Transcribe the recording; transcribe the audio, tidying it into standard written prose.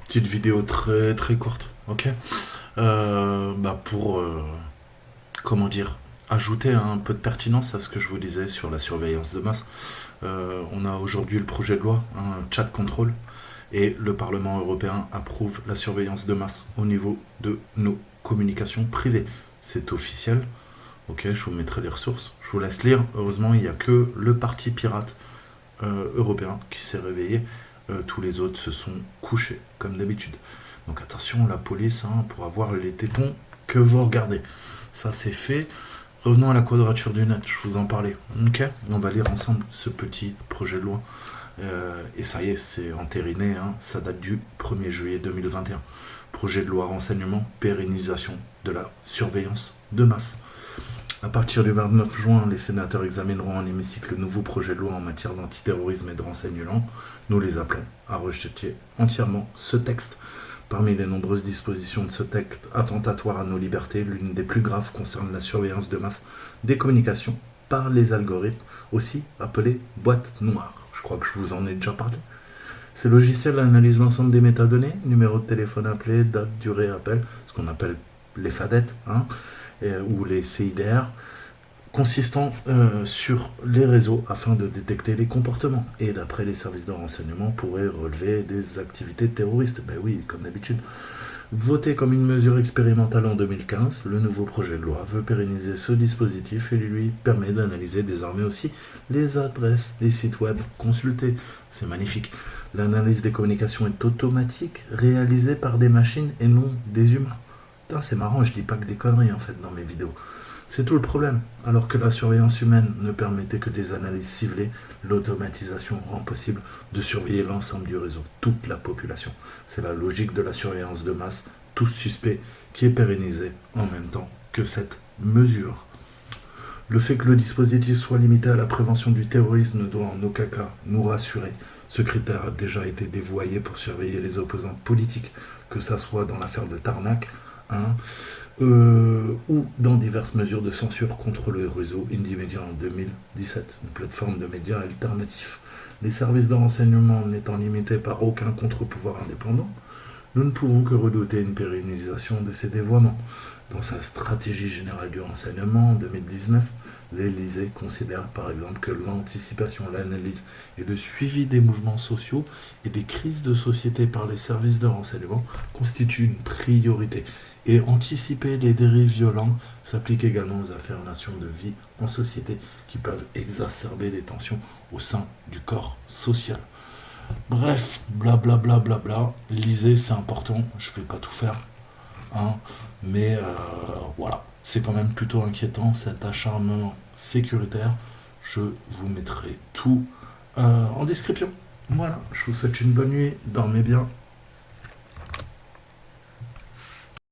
Petite vidéo très très courte, ok. Pour comment dire, ajouter un peu de pertinence à ce que je vous disais sur la surveillance de masse. On a aujourd'hui le projet de loi, un chat control, et le Parlement européen approuve la surveillance de masse au niveau de nos communications privées. C'est officiel. Ok, je vous mettrai les ressources. Je vous laisse lire. Heureusement, il n'y a que le parti pirate européen qui s'est réveillé. Tous les autres se sont couchés, comme d'habitude. Donc attention, la police, pour avoir les tétons que vous regardez. Ça, c'est fait. Revenons à la quadrature du net, je vous en parlais. Ok, on va lire ensemble ce petit projet de loi. Et ça y est, c'est entériné, ça date du 1er juillet 2021. Projet de loi renseignement, pérennisation de la surveillance de masse. À partir du 29 juin, les sénateurs examineront en hémicycle le nouveau projet de loi en matière d'antiterrorisme et de renseignement. Nous les appelons à rejeter entièrement ce texte. Parmi les nombreuses dispositions de ce texte attentatoire à nos libertés, l'une des plus graves concerne la surveillance de masse des communications par les algorithmes, aussi appelés boîtes noires. Je crois que je vous en ai déjà parlé. Ces logiciels analysent l'ensemble des métadonnées, numéro de téléphone appelé, date, durée, appel, ce qu'on appelle les FADET, ou les CIDR, consistant sur les réseaux afin de détecter les comportements. Et d'après les services de renseignement, pourrait relever des activités terroristes. Ben oui, comme d'habitude. Voté comme une mesure expérimentale en 2015, le nouveau projet de loi veut pérenniser ce dispositif et lui permet d'analyser désormais aussi les adresses des sites web consultés. C'est magnifique. L'analyse des communications est automatique, réalisée par des machines et non des humains. Putain, c'est marrant, je dis pas que des conneries en fait dans mes vidéos. C'est tout le problème. Alors que la surveillance humaine ne permettait que des analyses ciblées, l'automatisation rend possible de surveiller l'ensemble du réseau, toute la population. C'est la logique de la surveillance de masse, tous suspects, qui est pérennisée en même temps que cette mesure. Le fait que le dispositif soit limité à la prévention du terrorisme ne doit en aucun cas nous rassurer. Ce critère a déjà été dévoyé pour surveiller les opposants politiques, que ça soit dans l'affaire de Tarnac, ou dans diverses mesures de censure contre le réseau Indymedia en 2017, une plateforme de médias alternatifs. Les services de renseignement n'étant limités par aucun contre-pouvoir indépendant, nous ne pouvons que redouter une pérennisation de ces dévoiements. Dans sa stratégie générale du renseignement en 2019, l'Élysée considère par exemple que l'anticipation, l'analyse et le suivi des mouvements sociaux et des crises de société par les services de renseignement constituent une priorité. Et anticiper les dérives violentes s'applique également aux affirmations de vie en société qui peuvent exacerber les tensions au sein du corps social. Bref, blablabla, bla, bla, bla, bla. Lisez, c'est important. Je vais pas tout faire, mais voilà. C'est quand même plutôt inquiétant cet acharnement sécuritaire. Je vous mettrai tout en description. Voilà, je vous souhaite une bonne nuit. Dormez bien.